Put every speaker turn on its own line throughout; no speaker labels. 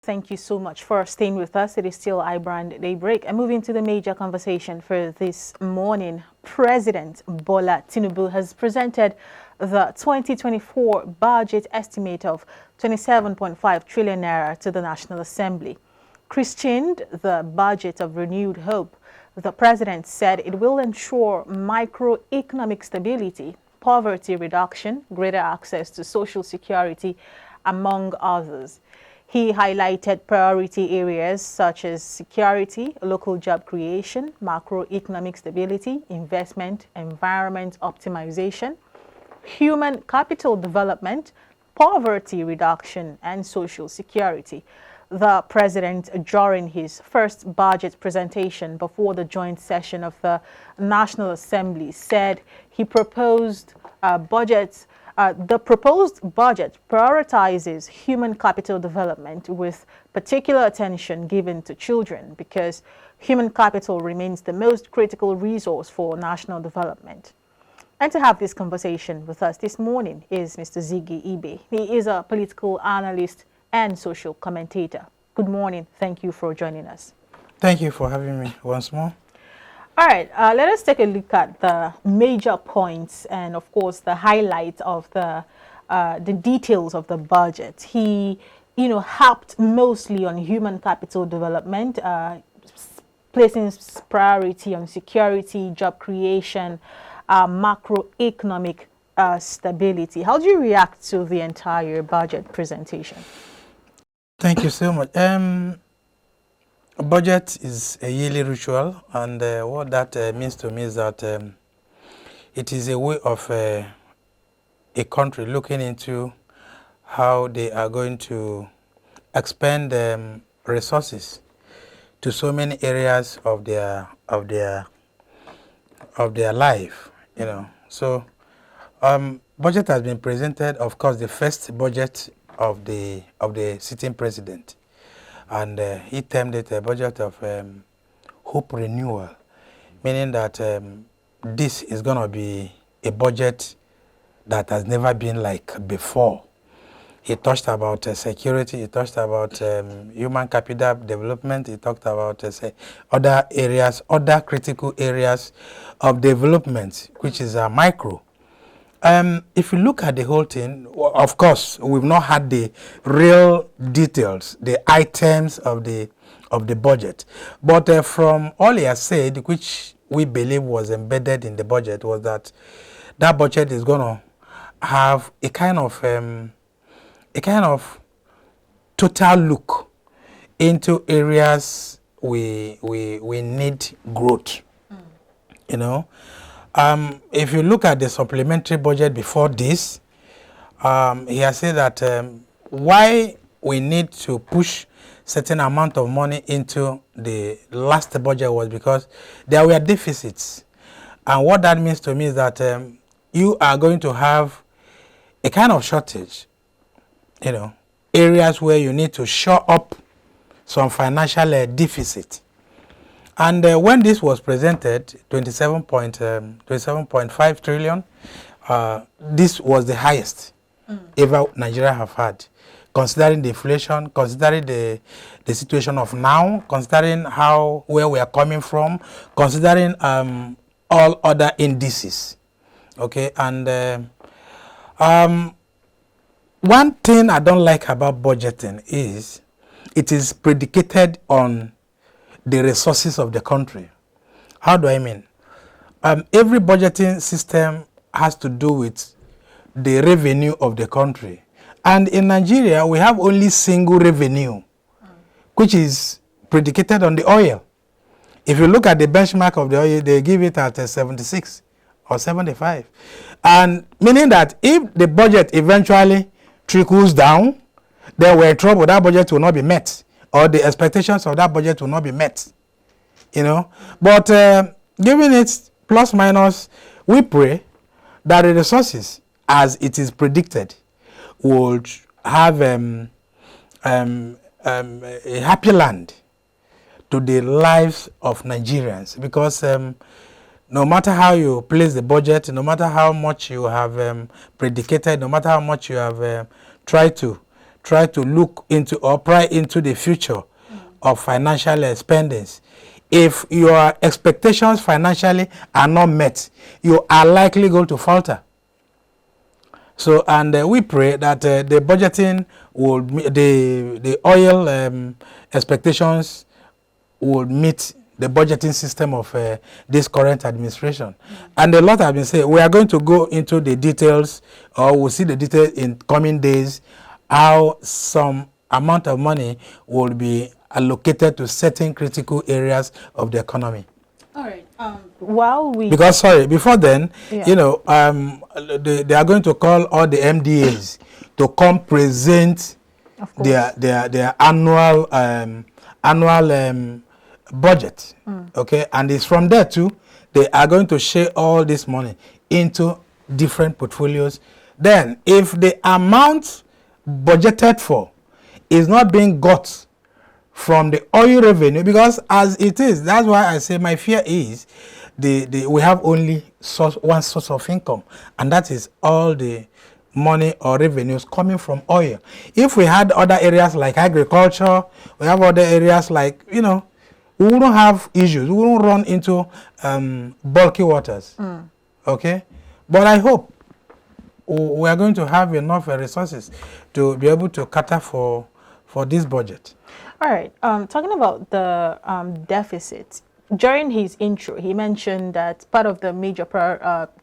Thank you so much for staying with us. It is still iBrand Daybreak. And moving to the major conversation for this morning, President Bola Tinubu has presented the 2024 budget estimate of 27.5 trillion naira to the National Assembly. Christened the budget of renewed hope, the president said it will ensure microeconomic stability, poverty reduction, greater access to social security, among others. He highlighted priority areas such as security, local job creation, macroeconomic stability, investment, environment optimization, human capital development, poverty reduction, and social security. The president, during his first budget presentation before the joint session of the National Assembly, said he proposed the proposed budget prioritizes human capital development with particular attention given to children because human capital remains the most critical resource for national development. And to have this conversation with us this morning is Mr. Ziggy Ibe. He is a political analyst and social commentator. Good morning. Thank you for joining us.
Thank you for having me once more.
All right, let us take a look at the major points and, of course, the highlights of the details of the budget. He, harped mostly on human capital development, placing priority on security, job creation, macroeconomic stability. How do you react to the entire budget presentation?
Thank you so much. A budget is a yearly ritual, and what that means to me is that it is a way of a country looking into how they are going to expend resources to so many areas of their life. So budget has been presented. Of course, the first budget of the sitting president. And he termed it a budget of hope renewal, meaning that this is going to be a budget that has never been like before. He touched about security, he touched about human capital development, he talked about other areas, other critical areas of development, which is micro. If you look at the whole thing, of course, we've not had the real details, the items of the budget. But from all he has said, which we believe was embedded in the budget, was that budget is going to have a kind of total look into areas we need growth. If you look at the supplementary budget before this, he has said that why we need to push certain amount of money into the last budget was because there were deficits. And what that means to me is that you are going to have a kind of shortage, areas where you need to shore up some financial deficit. And when this was presented, 27.5 trillion, this was the highest ever Nigeria have had, considering the inflation, considering the situation of now, considering where we are coming from, considering all other indices. Okay, and one thing I don't like about budgeting is it is predicated on the resources of the country. How do I mean? Every budgeting system has to do with the revenue of the country. And in Nigeria, we have only single revenue, which is predicated on the oil. If you look at the benchmark of the oil, they give it at 76 or 75. And meaning that if the budget eventually trickles down, then we're in trouble. That budget will not be met, or the expectations of that budget will not be met, But given it plus minus, we pray that the resources, as it is predicted, would have a happy land to the lives of Nigerians. Because no matter how you place the budget, no matter how much you have predicated, no matter how much you have tried to try to look into or pry into the future of financial spendings. If your expectations financially are not met, you are likely going to falter. So, and we pray that the budgeting will, the oil expectations will meet the budgeting system of this current administration. And a lot have been said. We are going to go into the details, or we'll see the details in coming days, how some amount of money will be allocated to certain critical areas of the economy.
All right. While we...
Because, sorry, before then, you know, they are going to call all the MDAs to come present their annual budget. Okay, and it's from there too. They are going to share all this money into different portfolios. Then, if the amount budgeted for is not being got from the oil revenue, because as it is, that's why I say my fear is we have only one source of income, and that is all the money or revenues coming from oil. If we had other areas like agriculture, we have other areas like, you know, we wouldn't have issues. We wouldn't run into bulky waters. Okay? But I hope we are going to have enough resources to be able to cater for this budget.
All right. Talking about the deficit, during his intro, he mentioned that part of the major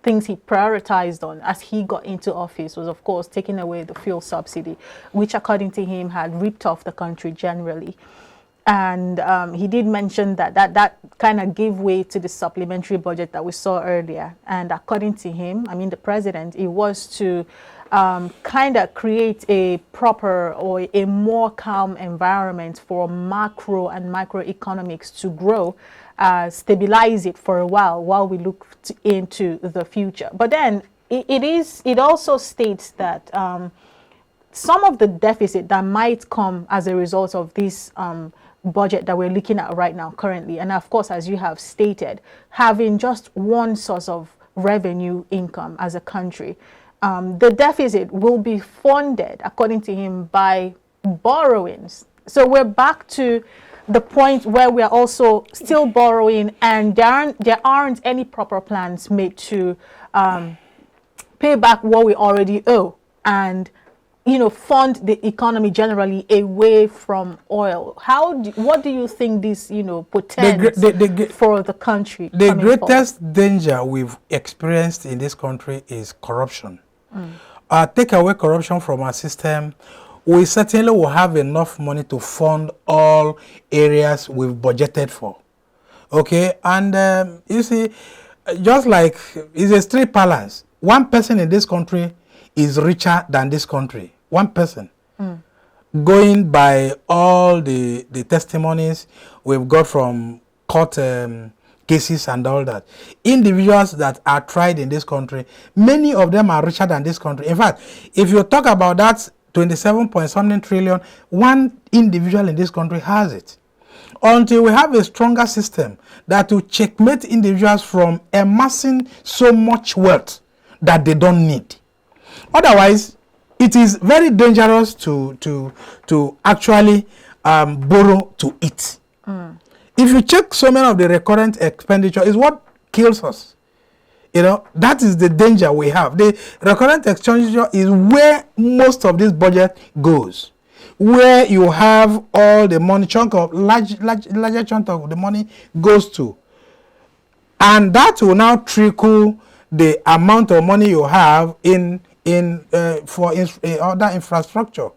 things he prioritized on as he got into office was, of course, taking away the fuel subsidy, which, according to him, had ripped off the country generally. And he did mention that kind of gave way to the supplementary budget that we saw earlier. And according to him, I mean the president, it was to kind of create a proper or a more calm environment for macro and microeconomics to grow, stabilize it for a while we look into the future. But then it also states that some of the deficit that might come as a result of this budget that we're looking at right now currently, and of course, as you have stated, having just one source of revenue income as a country, the deficit will be funded, according to him, by borrowings. So we're back to the point where we are also still borrowing, and there aren't any proper plans made to pay back what we already owe and, you know, fund the economy generally away from oil. What do you think this, you know, portends for the country?
The greatest danger we've experienced in this country is corruption. Take away corruption from our system, we certainly will have enough money to fund all areas we've budgeted for. Okay, and you see, just like it's a street balance. One person in this country is richer than this country. One person. Going by all the testimonies we've got from court cases and all that. Individuals that are tried in this country, many of them are richer than this country. In fact, if you talk about that 27-point-something trillion, one individual in this country has it. Until we have a stronger system that will checkmate individuals from amassing so much wealth that they don't need. Otherwise, it is very dangerous to actually borrow to eat. If you check so many of the recurrent expenditure, is what kills us. You know, that is the danger we have. The recurrent expenditure is where most of this budget goes, where you have all the money, larger chunk of the money goes to, and that will now trickle the amount of money you have for other infrastructure.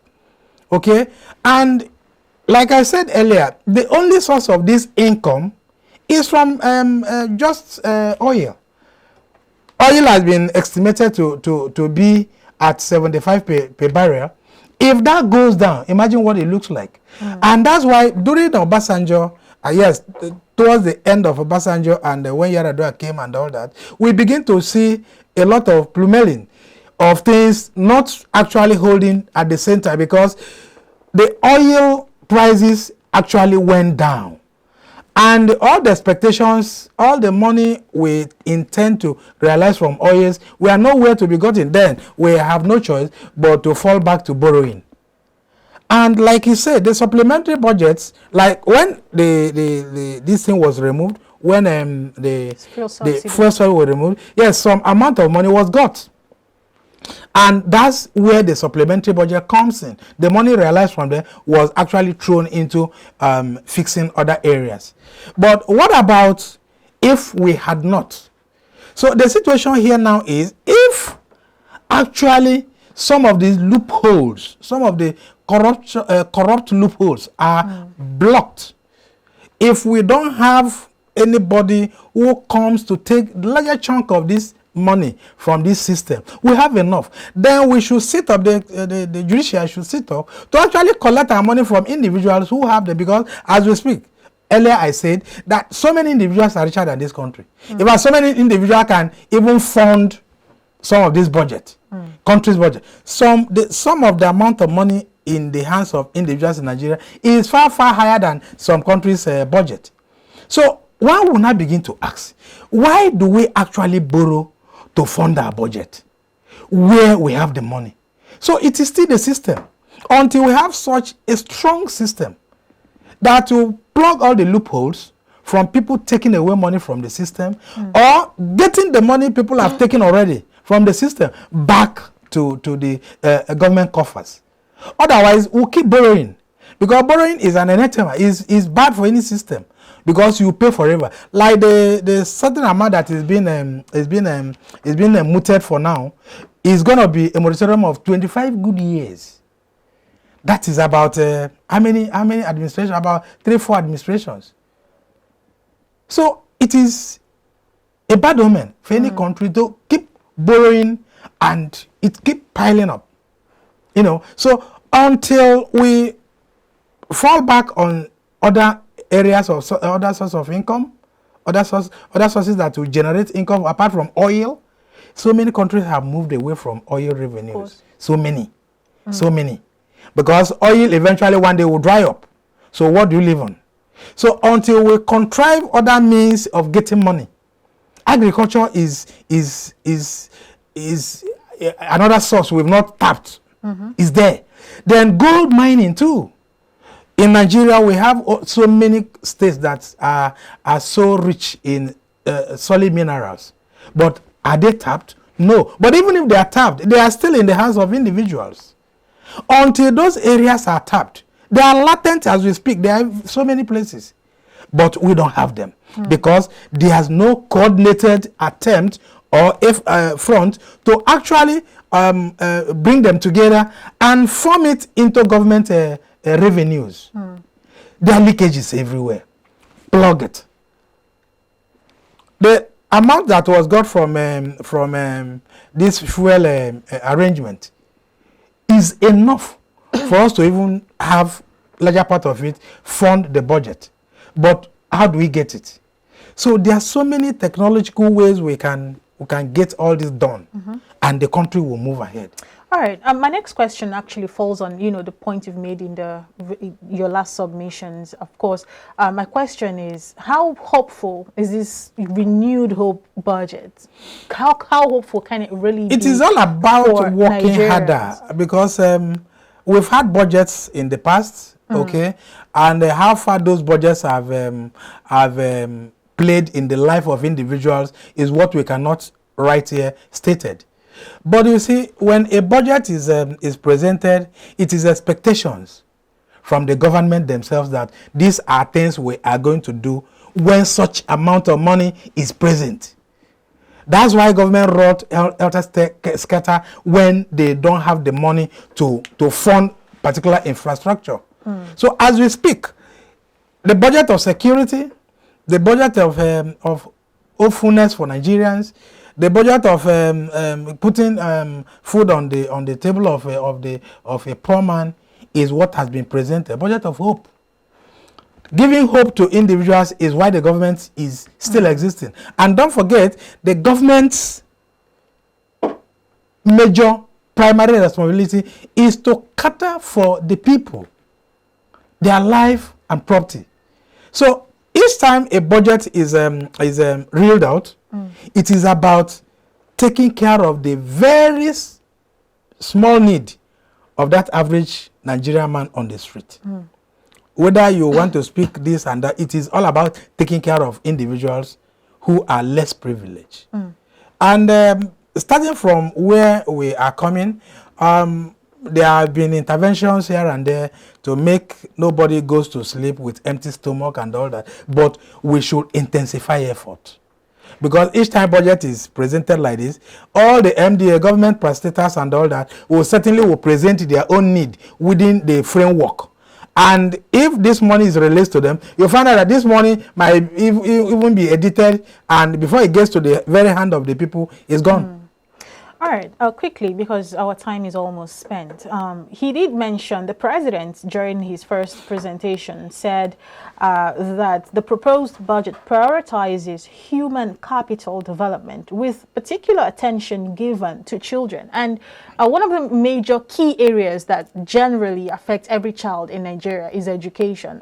Okay, and like I said earlier, the only source of this income is from just oil. Oil has been estimated to be at 75 per barrel. If that goes down, imagine what it looks like. And that's why during Obasanjo, yes, towards the end of Obasanjo and when Yaradua came and all that, we begin to see a lot of plummeting of things not actually holding at the same time, because the oil prices actually went down. And all the expectations, all the money we intend to realize from oils, we are nowhere to be gotten. Then we have no choice but to fall back to borrowing. And like you said, the supplementary budgets, like when this thing was removed, when the fuel subsidy was removed, yes, some amount of money was got. And that's where the supplementary budget comes in. The money realized from there was actually thrown into fixing other areas. But what about if we had not? So the situation here now is, if actually some of these loopholes, some of the corrupt loopholes are blocked, if we don't have anybody who comes to take the larger chunk of this money from this system, we have enough, then we should sit up, the judiciary should sit up to actually collect our money from individuals who have them, because as we speak, earlier I said that so many individuals are richer than this country. In fact, so many individuals can even fund some of this budget, country's budget. Some of the amount of money in the hands of individuals in Nigeria is far, far higher than some countries' budget. So one will now begin to ask, why do we actually borrow to fund our budget where we have the money? So it is still the system. Until we have such a strong system that will plug all the loopholes from people taking away money from the system, or getting the money people have taken already from the system back to the government coffers. Otherwise, we'll keep borrowing, because borrowing is an anathema, is bad for any system, because you pay forever. Like the certain amount that is being mooted for now is going to be a moratorium of 25 good years. That is about how many administrations? About 3-4 administrations. So it is a bad omen for any country to keep borrowing, and it keep piling up. You know, so until we fall back on other areas of other sources of income, other sources that will generate income apart from oil, so many countries have moved away from oil revenues. So many, because oil eventually one day will dry up. So what do you live on? So until we contrive other means of getting money, agriculture is another source we've not tapped. Is there. Then gold mining too. In Nigeria, we have so many states that are so rich in solid minerals. But are they tapped? No. But even if they are tapped, they are still in the hands of individuals. Until those areas are tapped, they are latent as we speak. There are so many places. But we don't have them, because there's no coordinated attempt or front to actually bring them together and form it into government revenues. There are leakages everywhere. Plug it. The amount that was got from this fuel arrangement is enough for us to even have larger part of it fund the budget. But how do we get it? So there are so many technological ways we can get all this done, and the country will move ahead.
All right. My next question actually falls on, the point you've made in your last submissions. Of course, my question is, how hopeful is this renewed hope budget? How hopeful can it really be?
It is all about working harder, because we've had budgets in the past, okay, and how far those budgets have played in the life of individuals is what we cannot right here stated. But you see, when a budget is presented, it is expectations from the government themselves that these are things we are going to do when such amount of money is present. That's why government wrote helter-skelter when they don't have the money to fund particular infrastructure. So as we speak, the budget of security, the budget of hopefulness for Nigerians, the budget of putting food on the table of a poor man is what has been presented. Budget of hope. Giving hope to individuals is why the government is still existing. And don't forget, the government's major primary responsibility is to cater for the people, their life and property. So each time a budget is reeled out, it is about taking care of the very small need of that average Nigerian man on the street. Whether you want to speak this and that, it is all about taking care of individuals who are less privileged. And starting from where we are coming, there have been interventions here and there to make nobody goes to sleep with empty stomach and all that. But we should intensify effort. Because each time budget is presented like this, all the MDA, government parastatals and all that, will present their own need within the framework. And if this money is released to them, you'll find out that this money might even be edited, and before it gets to the very hand of the people, it's gone.
All right, quickly, because our time is almost spent. He did mention, the president during his first presentation said that the proposed budget prioritizes human capital development with particular attention given to children. And one of the major key areas that generally affect every child in Nigeria is education.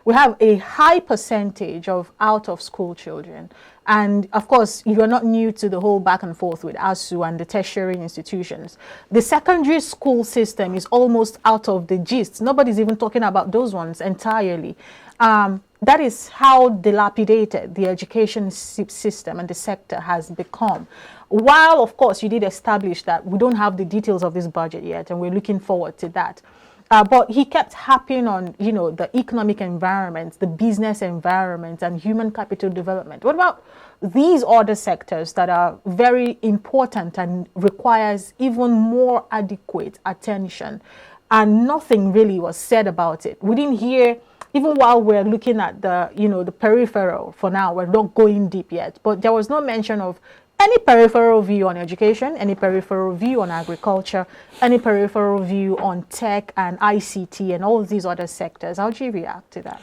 We have a high percentage of out-of-school children. And of course, you're not new to the whole back and forth with ASU and the tertiary institutions. The secondary school system is almost out of the gist. Nobody's even talking about those ones entirely. That is how dilapidated the education system and the sector has become. While, of course, you did establish that we don't have the details of this budget yet, and we're looking forward to that. But he kept harping on, the economic environment, the business environment, and human capital development. What about these other sectors that are very important and requires even more adequate attention? And nothing really was said about it. We didn't hear, even while we're looking at the peripheral for now, we're not going deep yet, but there was no mention of any peripheral view on education, any peripheral view on agriculture, any peripheral view on tech and ICT and all these other sectors. How do you react to that?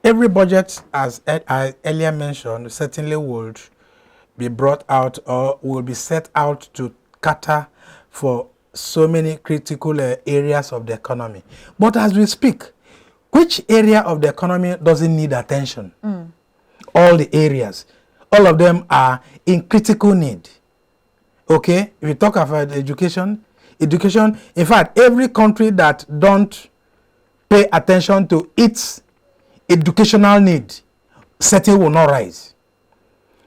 Every budget, as I earlier mentioned, certainly would be brought out or will be set out to cater for so many critical areas of the economy. But as we speak, which area of the economy doesn't need attention? All the areas. All of them are in critical need. Okay? If we talk about education, in fact, every country that don't pay attention to its educational need, certainly will not rise.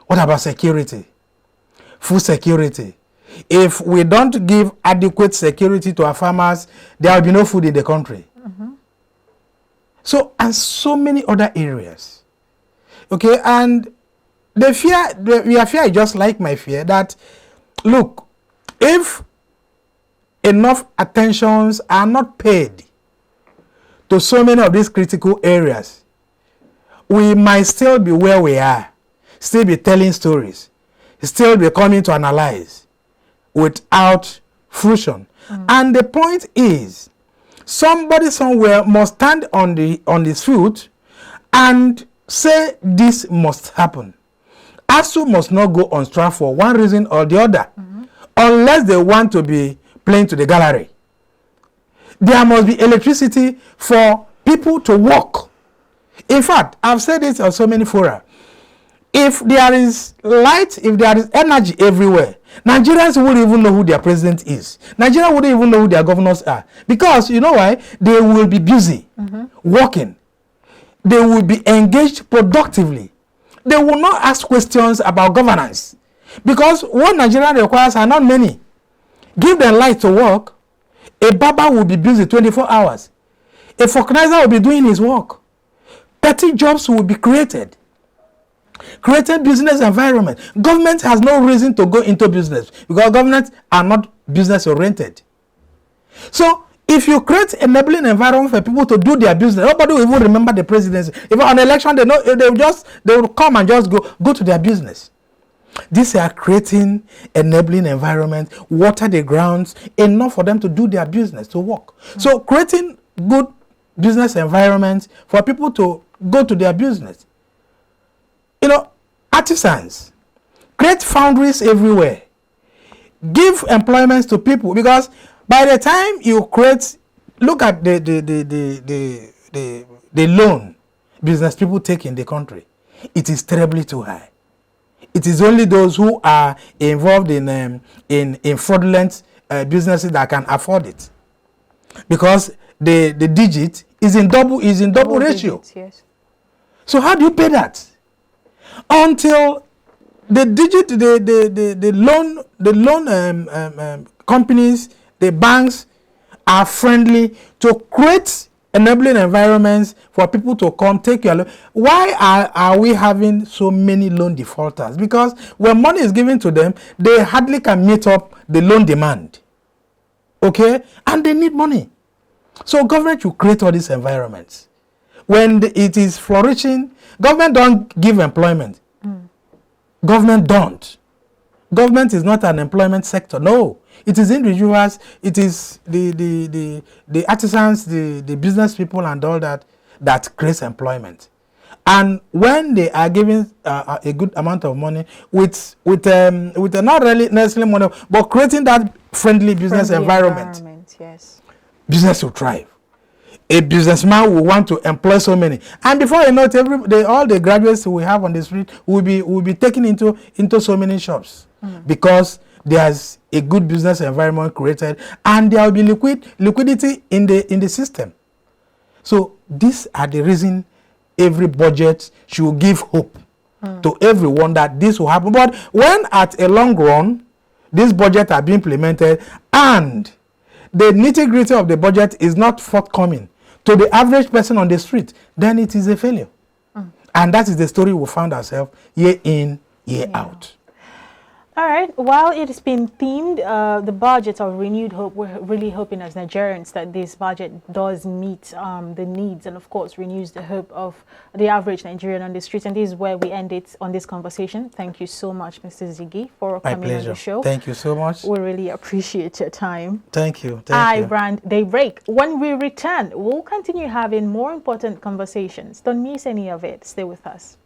What about security? Food security. If we don't give adequate security to our farmers, there will be no food in the country. So, and so many other areas. Okay, and your fear is just like my fear that, look, if enough attentions are not paid to so many of these critical areas, we might still be where we are, still be telling stories, still be coming to analyze without fruition. And the point is, somebody somewhere must stand on the foot and say this must happen. ASU must not go on strike for one reason or the other, unless they want to be playing to the gallery. There must be electricity for people to work. In fact, I've said this on so many fora. If there is light, if there is energy everywhere, Nigerians wouldn't even know who their president is. Nigeria wouldn't even know who their governors are. Because, you know why? They will be busy working. They will be engaged productively. They will not ask questions about governance. Because what Nigeria requires are not many. Give them light to work. A barber will be busy 24 hours. A vulcanizer will be doing his work. 30 jobs will be created. Created business environment. Government has no reason to go into business because governments are not business oriented. So if you create enabling environment for people to do their business, nobody will even remember the presidency. If on election they will come and just go to their business. These are creating enabling environment, water the grounds, enough for them to do their business, to work. So creating good business environments for people to go to their business. Artisans, create foundries everywhere. Give employment to people, because by the time you create, look at the loan business people take in the country. It is terribly too high. It is only those who are involved in fraudulent businesses that can afford it, because the digit is in double ratio.
Digits, yes.
So how do you pay that? Until the digit, the loan companies, the banks are friendly to create enabling environments for people to come take your loan. Why are we having so many loan defaulters? Because when money is given to them, they hardly can meet up the loan demand. Okay? And they need money. So government should create all these environments. When it is flourishing, government don't give employment. Government don't. Government is not an employment sector. No. It is individuals, it is the artisans, the business people and all that creates employment. And when they are giving a good amount of money with not really necessarily money, but creating that friendly business environment,
yes,
business will thrive. A businessman will want to employ so many, and before you know it, all the graduates we have on the street will be taken into so many shops, because there's a good business environment created, and there will be liquidity in the system. So these are the reason every budget should give hope to everyone that this will happen. But when at a long run, this budget are being implemented and the nitty-gritty of the budget is not forthcoming to the average person on the street, then it is a failure. And that is the story we found ourselves year in, year out.
All right. While it has been themed, the budget of renewed hope, we're really hoping as Nigerians that this budget does meet the needs and, of course, renews the hope of the average Nigerian on the street. And this is where we end it on this conversation. Thank you so much, Mr. Ziggy, for coming on the show.
Thank you so much.
We really appreciate your time.
Thank you.
iBrand Daybreak. When we return, we'll continue having more important conversations. Don't miss any of it. Stay with us.